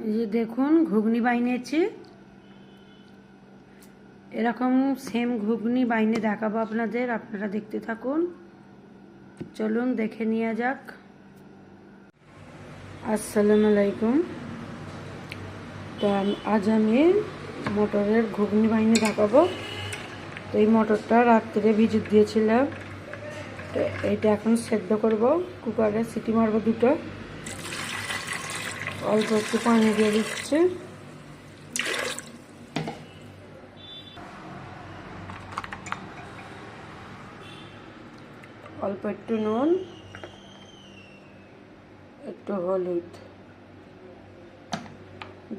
এই যে দেখুন ঘুগনি বানিয়েছি, এরকম সেম ঘুগনি বাইনে দেখাবো আপনাদের, আপনারা দেখতে থাকুন। চলুন দেখে নেওয়া যাক। আসসালামু আলাইকুম। তো আজ আমি মটরের ঘুগনি বাইনে দেখাবো। তো এই মটরটা রাত্রে ভিজিয়ে দিয়েছিলাম, তো এইটা এখন সেদ্ধ করব। কুকারে সিটি মারবো দুটো। অল্প একটু পানি দিয়ে দিচ্ছি। অল্প একটু নুন, একটু হলুদ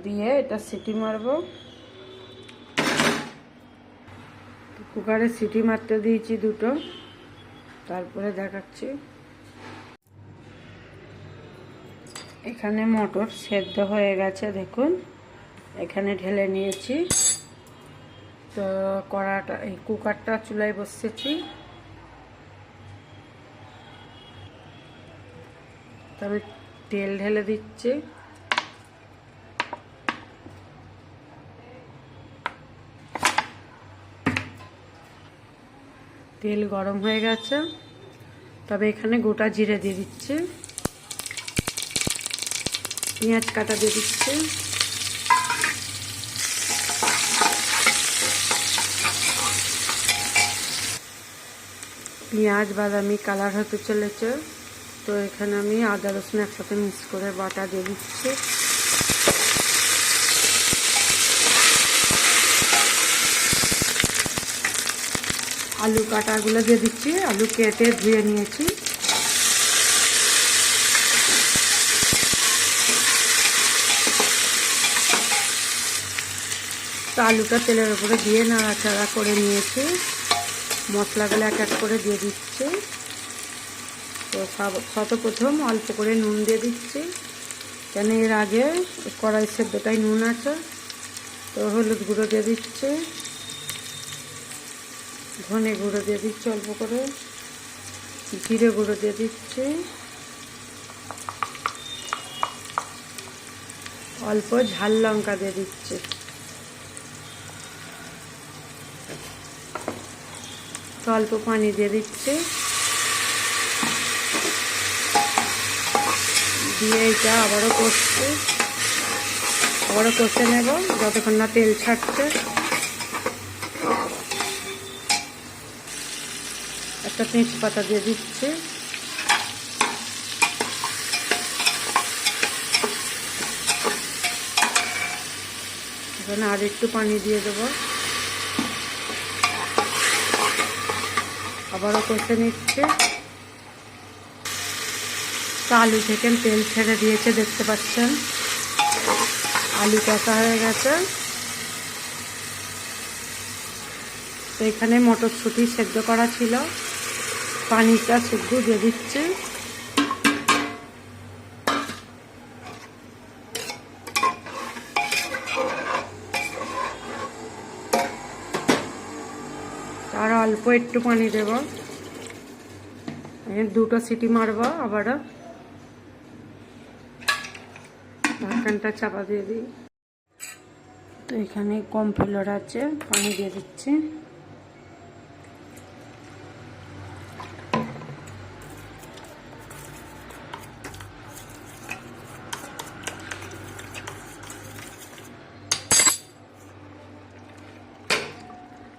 দিয়ে এটা সিটি মারব। কুকারে সিটি মারতে দিয়েছি দুটো, তারপরে দেখাচ্ছি। এখানে মটর সেদ্ধ হয়ে গেছে, দেখুন এখানে ঢেলে নিয়েছি। তো কড়াটা এই কুকারটা চুলায় বসেছি। তবে তেল ঢেলে দিচ্ছি। তেল গরম হয়ে গেছে, তবে এখানে গোটা জিরে দিয়ে দিচ্ছি, পেঁয়াজ কাটা দিয়ে দিচ্ছি, পেঁয়াজ বাদামি কালার হতে চলেছে। তো এখানে আমি আদা রসুন একসাথে মিক্স করে বাটা দিয়ে দিচ্ছি। আলু কাটাগুলো দিয়ে দিচ্ছি, আলু কেটে ধুয়ে নিয়েছি। তো আলুটা তেলের উপরে দিয়ে নাড়াচাড়া করে নিয়েছি। মশলাগুলো এক এক করে দিয়ে দিচ্ছি। তো সর্বপ্রথম অল্প করে নুন দিয়ে দিচ্ছি, কেন এর আগে কড়াই সেদ্ধটাই নুন আছে। তো হলুদ গুঁড়ো দিয়ে দিচ্ছি, ধনে গুঁড়ো দিয়ে দিচ্ছি অল্প করে, জিরে গুঁড়ো দিয়ে দিচ্ছি, অল্প ঝাল লঙ্কা দিয়ে দিচ্ছি। তো অল্প পানি দিয়ে দিচ্ছি, দিয়ে এটা আবারও কষে নেব যতক্ষণ না তেল ছাড়ছে। একটা তেজপাতা দিয়ে দিচ্ছি, এখানে আর একটু পানি দিয়ে দেবো, আবারও কষে নিচ্ছে। তো আলু থেকে তেল ছেড়ে দিয়েছে, দেখতে পাচ্ছেন আলু কষা হয়ে গেছে। তো এখানে মটরশুঁটি সেদ্ধ করা ছিল, পানিটা শুদ্ধ দিয়ে দিচ্ছে। আর অল্প একটু পানি দেব, দুটো সিটি মারবো। আবারও ঢাকনটা চাপা দিয়ে দিই। তো এখানে কর্নফ্লাওয়ার আছে, পানি দিয়ে দিচ্ছি।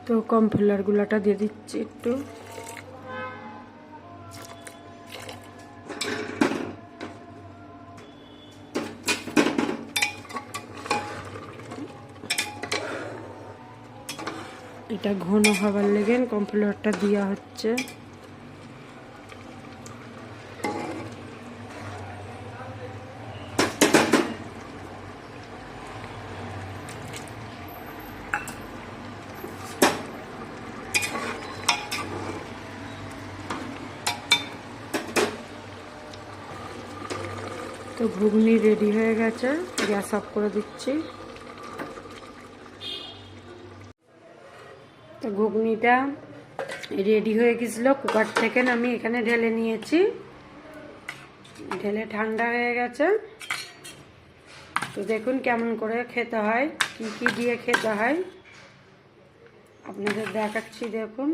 তো কর্নফ্লাওয়ার গুলাটা দিয়ে দিচ্ছি একটু। এটা ঘন হবার লেগে কর্নফ্লাওয়ারটা দেওয়া হচ্ছে। তো ঘুগনি রেডি হয়ে গেছে, গ্যাস অফ করে দিচ্ছি। তো ঘুগনিটা রেডি হয়ে গেছিলো, কুকার থেকে আমি এখানে ঢেলে নিয়েছি। ঢেলে ঠান্ডা হয়ে গেছে। তো দেখুন কেমন করে খেতে হয়, কি কি দিয়ে খেতে হয় আপনাদের দেখাচ্ছি। দেখুন,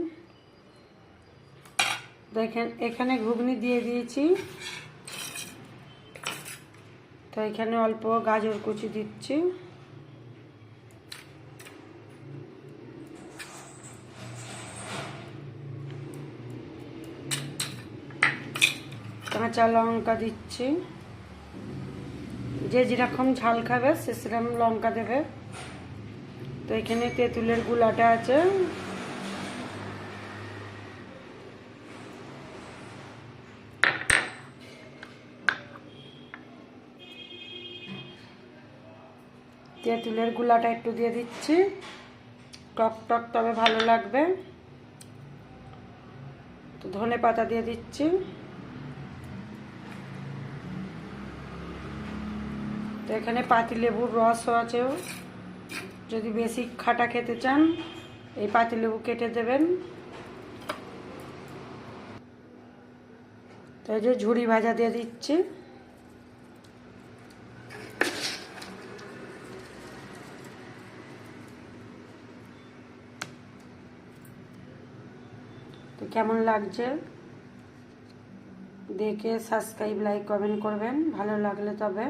দেখেন এখানে ঘুগনি দিয়ে দিয়েছি, তো এখানে অল্প গাজর কুচি দিচ্ছি, কাঁচা লঙ্কা দিচ্ছি, যে যেরকম ঝাল খাবে সে সেরকম লঙ্কা দেবে। তো এখানে তেঁতুলের গুলাটা আছে, তেঁতুলের গুলাটা একটু দিয়ে দিচ্ছি, টক টক তবে ভালো লাগবে। তো ধনে পাতা দিয়ে দিচ্ছি, তো এখানে পাতিলেবুর রসও আছে, যদি বেশি খাটা খেতে চান এই পাতিলেবু কেটে দেবেন। তো এই যে ঝুড়ি ভাজা দিয়ে দিচ্ছি, তো কেমন লাগছে দেখে সাবস্ক্রাইব লাইক কমেন্ট করবেন, ভালো লাগলে তবে।